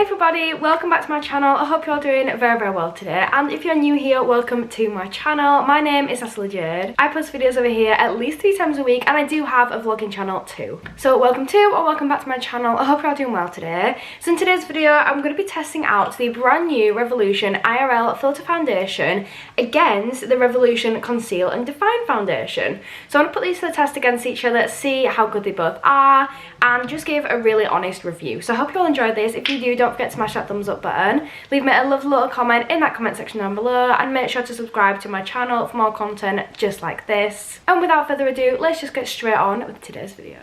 Hey everybody, welcome back to my channel. I hope you're all doing very well today, and if you're new here, welcome to my channel. My name is NatalieJade. I post videos over here at least 3 times a week, and I do have a vlogging channel too. So welcome to or welcome back to my channel. I hope you're all doing well today. So in today's video, I'm going to be testing out the brand new Revolution Irl Filter Foundation against the Revolution Conceal and Define Foundation. So I want to put these to the test against each other, see how good they both are, and just give a really honest review. So I hope you all enjoyed this. If you do, don't forget to smash that thumbs up button. Leave me a lovely little comment in that comment section down below, and make sure to subscribe to my channel for more content just like this. And without further ado, let's just get straight on with today's video.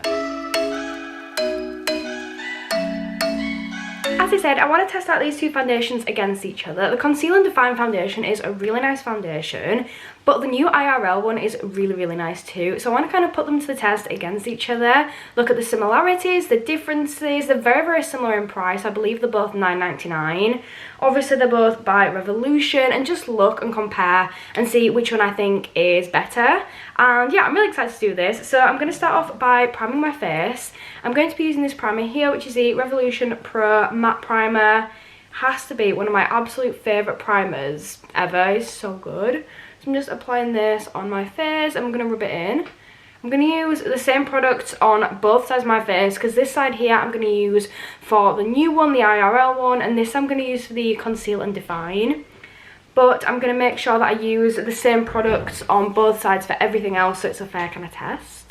As I said, I want to test out these two foundations against each other. The Conceal and Define foundation is a really nice foundation, but the new IRL one is really nice too. So I want to kind of put them to the test against each other, look at the similarities, the differences. They're very similar in price. I believe they're both $9.99. Obviously they're both by Revolution, and just look and compare and see which one I think is better. And yeah, I'm really excited to do this. So I'm going to start off by priming my face. I'm going to be using this primer here, which is the Revolution Pro Matte Primer. Has to be one of my absolute favourite primers ever. It's so good. So I'm just applying this on my face. I'm going to rub it in. I'm going to use the same product on both sides of my face, because this side here I'm going to use for the new one, the IRL one, and this I'm going to use for the Conceal and Define. But I'm going to make sure that I use the same products on both sides for everything else, so it's a fair kind of test.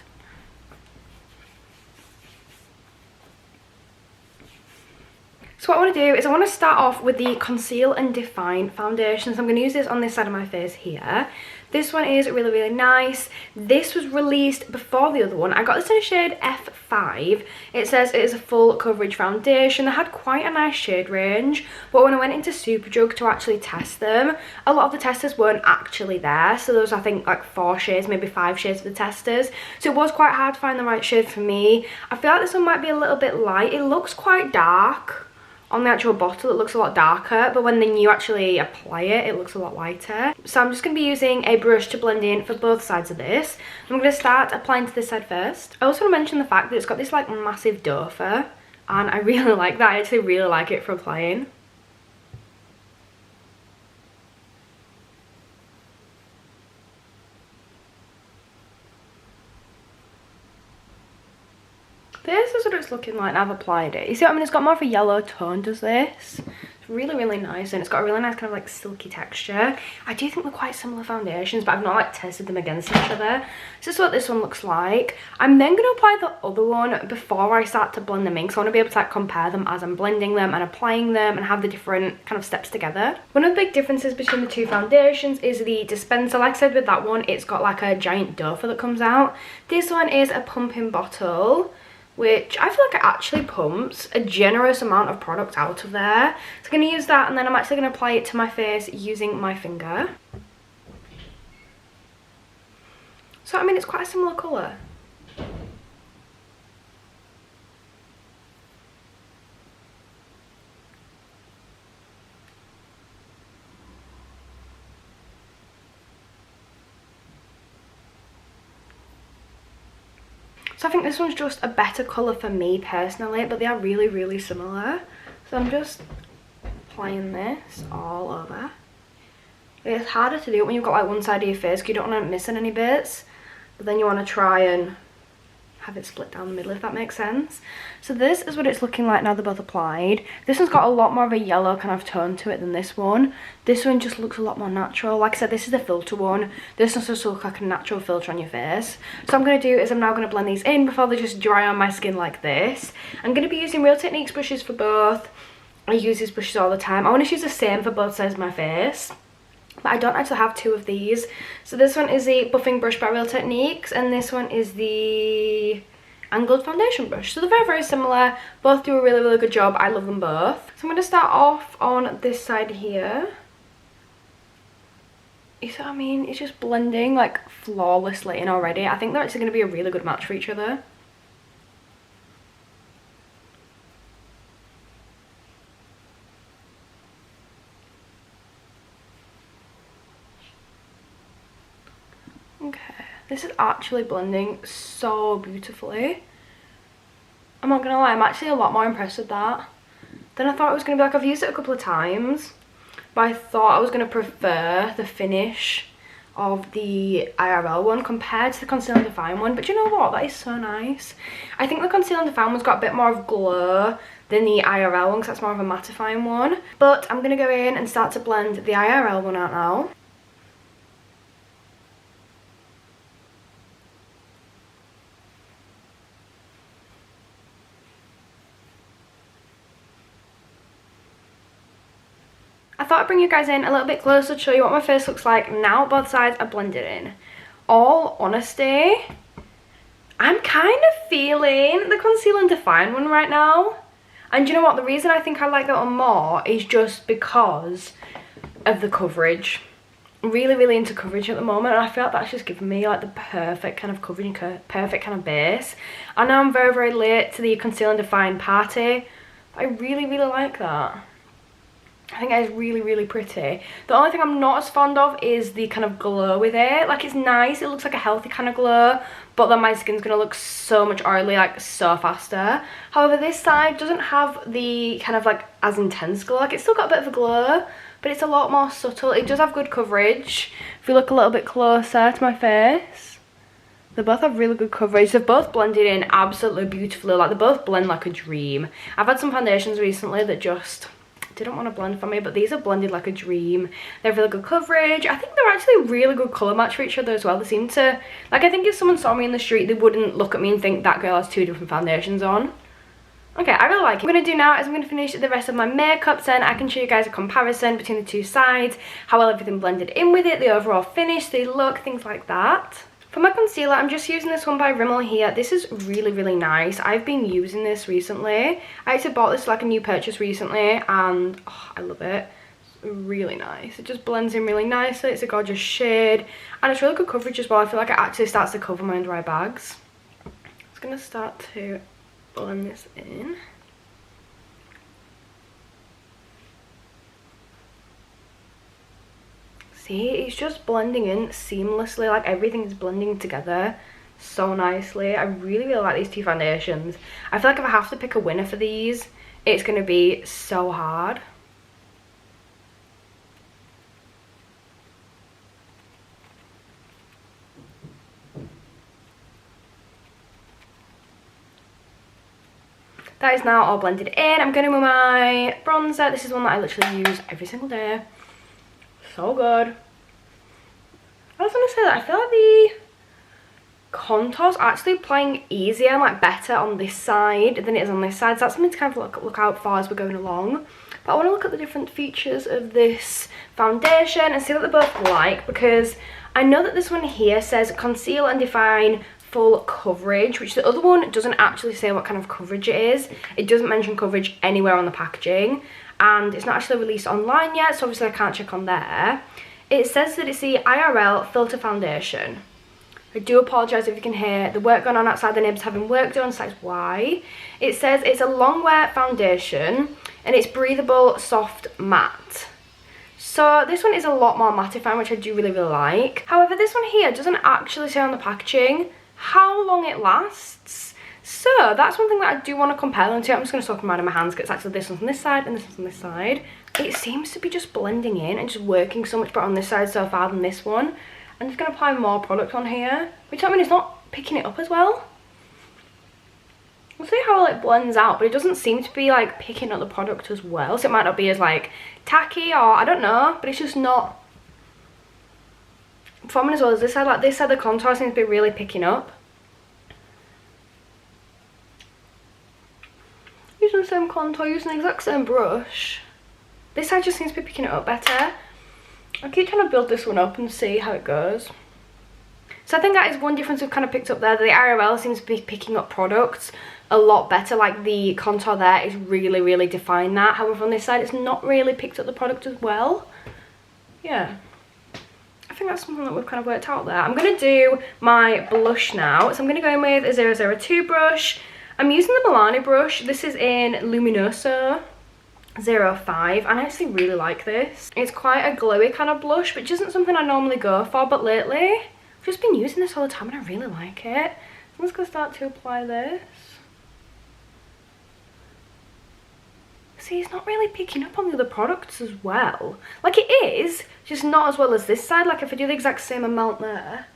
So what I want to do is I want to start off with the Conceal and Define foundation. So I'm going to use this on this side of my face here. This one is really nice. This was released before the other one. I got this in a shade F5. It says it is a full coverage foundation. They had quite a nice shade range, but when I went into Superdrug to actually test them, a lot of the testers weren't actually there. So there was, I think, like 4 shades, maybe 5 shades for the testers. So it was quite hard to find the right shade for me. I feel like this one might be a little bit light. It looks quite dark. On the actual bottle it looks a lot darker, but when then you actually apply it, it looks a lot lighter. So I'm just going to be using a brush to blend in for both sides of this. I'm going to start applying to this side first. I also want to mention the fact that it's got this like massive dofer, and I really like that. I actually really like it for applying. This is what it's looking like now I've applied it. You see what I mean? It's got more of a yellow tone, does this? It's really nice, and it's got a really nice kind of like silky texture. I do think they're quite similar foundations, but I've not like tested them against each other. So this is what this one looks like. I'm then going to apply the other one before I start to blend them in, because I want to be able to like compare them as I'm blending them and applying them and have the different kind of steps together. One of the big differences between the two foundations is the dispenser. Like I said, with that one, it's got like a giant dofer that comes out. This one is a pumping bottle, which I feel like it actually pumps a generous amount of product out of there. So I'm going to use that, and then I'm actually going to apply it to my face using my finger. So I mean, it's quite a similar colour. So I think this one's just a better colour for me personally, but they are really similar. So I'm just applying this all over. It's harder to do it when you've got like one side of your face, because you don't want to miss any bits, but then you want to try and have it split down the middle, if that makes sense. So this is what it's looking like now they're both applied. This one's got a lot more of a yellow kind of tone to it than this one. This one just looks a lot more natural. Like I said, this is the filter one. This one's just looks like a natural filter on your face. So what I'm going to do is I'm now going to blend these in before they just dry on my skin like this. I'm going to be using Real Techniques brushes for both. I use these brushes all the time. I want to use the same for both sides of my face, but I don't actually have 2 of these. So this one is the buffing brush by Real Techniques, and this one is the angled foundation brush. So they're very similar. Both do a really good job. I love them both. So I'm going to start off on this side here. You see what I mean? It's just blending like flawlessly in already. I think they're actually going to be a really good match for each other. Okay, this is actually blending so beautifully. I'm not gonna lie, I'm actually a lot more impressed with that. Then I thought it was going to be like, I've used it a couple of times, but I thought I was going to prefer the finish of the IRL one compared to the Conceal and Define one. But you know what, that is so nice. I think the Conceal and Define one's got a bit more of glow than the IRL one, because that's more of a mattifying one. But I'm going to go in and start to blend the IRL one out now. I thought I'd bring you guys in a little bit closer to show you what my face looks like now both sides are blended in. All honesty, I'm kind of feeling the Conceal and Define one right now. And you know what, the reason I think I like that one more is just because of the coverage. I'm really into coverage at the moment, and I feel like that's just giving me like the perfect kind of coverage and perfect kind of base. I know I'm very late to the Conceal and Define party, but I really like that. I think that is really pretty. The only thing I'm not as fond of is the kind of glow with it. Like, it's nice, it looks like a healthy kind of glow, but then my skin's gonna look so much oily, like so faster. However, this side doesn't have the kind of like as intense glow. Like, it's still got a bit of a glow, but it's a lot more subtle. It does have good coverage. If you look a little bit closer to my face, they both have really good coverage. They've both blended in absolutely beautifully. Like, they both blend like a dream. I've had some foundations recently that just didn't want to blend for me, but these are blended like a dream. They have really good coverage. I think they're actually a really good colour match for each other as well. They seem to, like, I think if someone saw me in the street, they wouldn't look at me and think that girl has two different foundations on. Okay, I really like it. What I'm going to do now is I'm going to finish the rest of my makeup, then I can show you guys a comparison between the two sides, how well everything blended in with it, the overall finish, the look, things like that. For my concealer, I'm just using this one by Rimmel here. This is really nice. I've been using this recently. I actually bought this like a new purchase recently, and oh, I love it. It's really nice. It just blends in really nicely. It's a gorgeous shade, and it's really good coverage as well. I feel like it actually starts to cover my under eye bags. I'm just going to start to blend this in. See, it's just blending in seamlessly, like everything's blending together so nicely. I really like these two foundations. I feel like if I have to pick a winner for these, it's going to be so hard. That is now all blended in. I'm going to with my bronzer. This is one that I literally use every single day. So good. I was going to say that I feel like the contour's actually applying easier and like better on this side than it is on this side. So that's something to kind of look out for as we're going along. But I want to look at the different features of this foundation and see what they both like, because I know that this one here says Conceal and Define Full Coverage, which the other one doesn't actually say what kind of coverage it is. It doesn't mention coverage anywhere on the packaging, and it's not actually released online yet, so obviously I can't check on there. It says that it's the Irl Filter Foundation. I do apologise if you can hear the work going on outside. The neighbours having work done, so that's why. It says it's a long wear foundation and it's breathable, soft, matte. So this one is a lot more mattifying, which I do really like. However, this one here doesn't actually say on the packaging how long it lasts. So that's one thing that I do want to compare them to. I'm just going to swap them around in my hands, because it's actually this one's on this side and this one's on this side. It seems to be just blending in and just working so much better on this side so far than this one. I'm just going to apply more product on here, which I mean it's not picking it up as well. We'll see how well it blends out, but it doesn't seem to be like picking up the product as well. So it might not be as like tacky, or I don't know, but it's just not forming as well as this side. Like this side, the contour seems to be really picking up. Using the same contour, using the exact same brush. This side just seems to be picking it up better. I'll keep trying to build this one up and see how it goes. So I think that is one difference we've kind of picked up there. The IRL seems to be picking up products a lot better. Like the contour there is really defined that. However, on this side, it's not really picked up the product as well. Yeah. I think that's something that we've kind of worked out there. I'm going to do my blush now. So I'm going to go in with a 002 brush. I'm using the Milani brush. This is in Luminoso 05, and I actually really like this. It's quite a glowy kind of blush, which isn't something I normally go for, but lately I've just been using this all the time and I really like it. So I'm just going to start to apply this. See, it's not really picking up on the other products as well. Like, it is, just not as well as this side. Like, if I do the exact same amount there.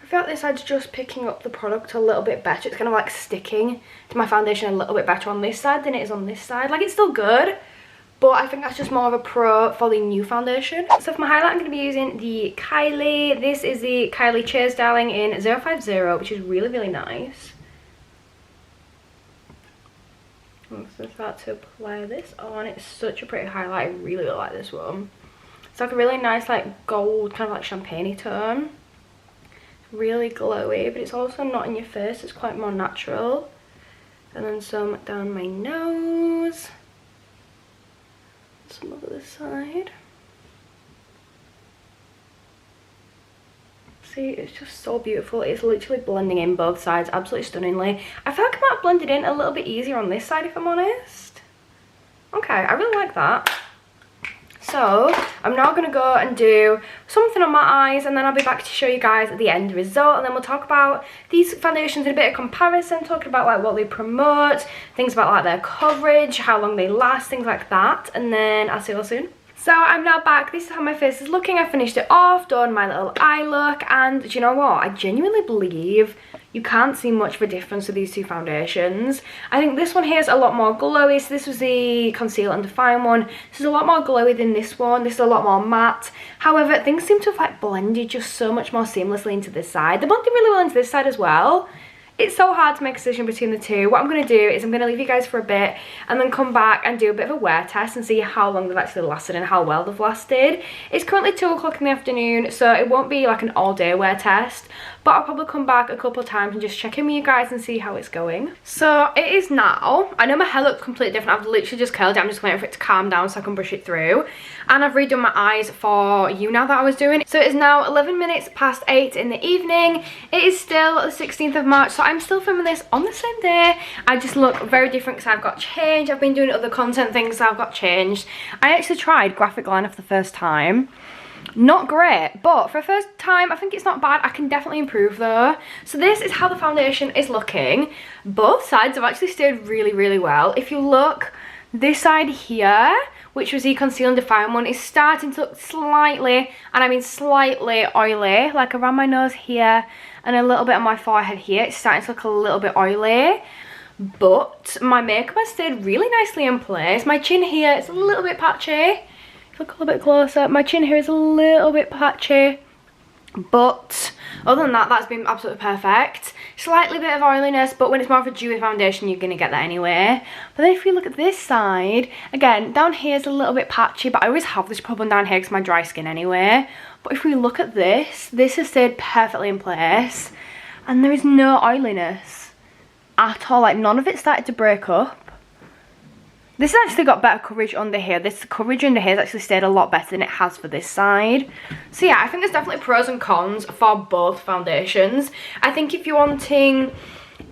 I feel like this side's just picking up the product a little bit better. It's kind of like sticking to my foundation a little bit better on this side than it is on this side. Like, it's still good, but I think that's just more of a pro for the new foundation. So for my highlight, I'm going to be using the Kylie. This is the Kylie Cheers Darling in 050, which is really, really nice. I'm going to start to apply this on. It's such a pretty highlight. I really, really like this one. It's like a really nice, like, gold, kind of like champagne-y tone. Really glowy, but it's also not in your face. It's quite more natural. And then some down my nose. Some over this side. See, it's just so beautiful. It's literally blending in both sides absolutely stunningly. I feel like I might have blended in a little bit easier on this side, if I'm honest. Okay, I really like that. So I'm now going to go and do something on my eyes, and then I'll be back to show you guys the end result, and then we'll talk about these foundations in a bit of comparison, talking about like what they promote, things about like their coverage, how long they last, things like that, and then I'll see you all soon. So I'm now back. This is how my face is looking. I finished it off, done my little eye look, and do you know what? I genuinely believe you can't see much of a difference with these two foundations. I think this one here is a lot more glowy. So this was the Conceal and Define one. This is a lot more glowy than this one. This is a lot more matte. However, things seem to have like blended just so much more seamlessly into this side. They blended really well into this side as well. It's so hard to make a decision between the two. What I'm going to do is I'm going to leave you guys for a bit and then come back and do a bit of a wear test and see how long they've actually lasted and how well they've lasted. It's currently 2 o'clock in the afternoon, so it won't be like an all day wear test, but I'll probably come back a couple of times and just check in with you guys and see how it's going. So it is now, I know my hair looks completely different. I've literally just curled it. I'm just waiting for it to calm down so I can brush it through. And I've redone my eyes for you now that I was doing. So it is now 11 minutes past 8 in the evening. It is still the 16th of March, so I'm still filming this on the same day. I just look very different because I've got changed. I've been doing other content things, so I've got changed. I actually tried graphic liner for the first time. Not great, but for the first time I think it's not bad. I can definitely improve though. So this is how the foundation is looking. Both sides have actually stayed really, really well. If you look, this side here, which was the Conceal and Define one, is starting to look slightly, and I mean slightly oily, like around my nose here and a little bit on my forehead here. It's starting to look a little bit oily, but my makeup has stayed really nicely in place. My chin here is a little bit patchy. Look a little bit closer. My chin here is a little bit patchy, but other than that, that's been absolutely perfect. Slightly bit of oiliness, but when it's more of a dewy foundation, you're going to get that anyway. But then if you look at this side, again, down here is a little bit patchy, but I always have this problem down here because my dry skin anyway. But if we look at this has stayed perfectly in place, and there is no oiliness at all. Like, none of it started to break up. This has actually got better coverage under here. This coverage under here has actually stayed a lot better than it has for this side. So yeah, I think there's definitely pros and cons for both foundations. I think if you're wanting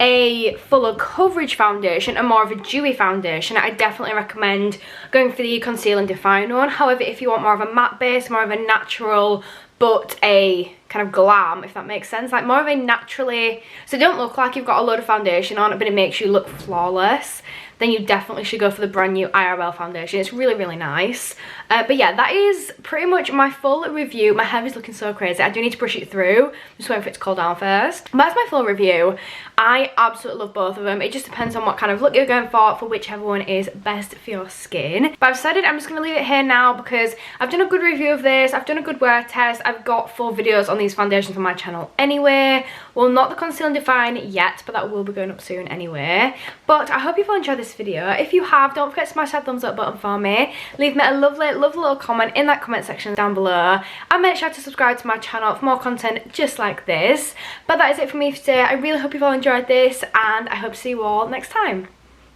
a fuller coverage foundation and more of a dewy foundation, I definitely recommend going for the Conceal and Define one. However, if you want more of a matte base, more of a natural but a kind of glam, if that makes sense, like more of a naturally, so it don't look like you've got a load of foundation on it but it makes you look flawless, then you definitely should go for the brand new IRL foundation. It's really, really nice. But yeah, that is pretty much my full review. My hair is looking so crazy. I do need to brush it through. I'm just waiting for it to cool down first. But that's my full review. I absolutely love both of them. It just depends on what kind of look you're going for whichever one is best for your skin. But I've decided I'm just going to leave it here now because I've done a good review of this. I've done a good wear test. I've got 4 videos on these foundations on my channel anyway. Well, not the Conceal and Define yet, but that will be going up soon anyway. But I hope you've all enjoyed this video. If you have, don't forget to smash that thumbs up button for me. Leave me a lovely little comment in that comment section down below, and make sure to subscribe to my channel for more content just like this. But that is it for me for today. I really hope you've all enjoyed this, and I hope to see you all next time.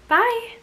Bye!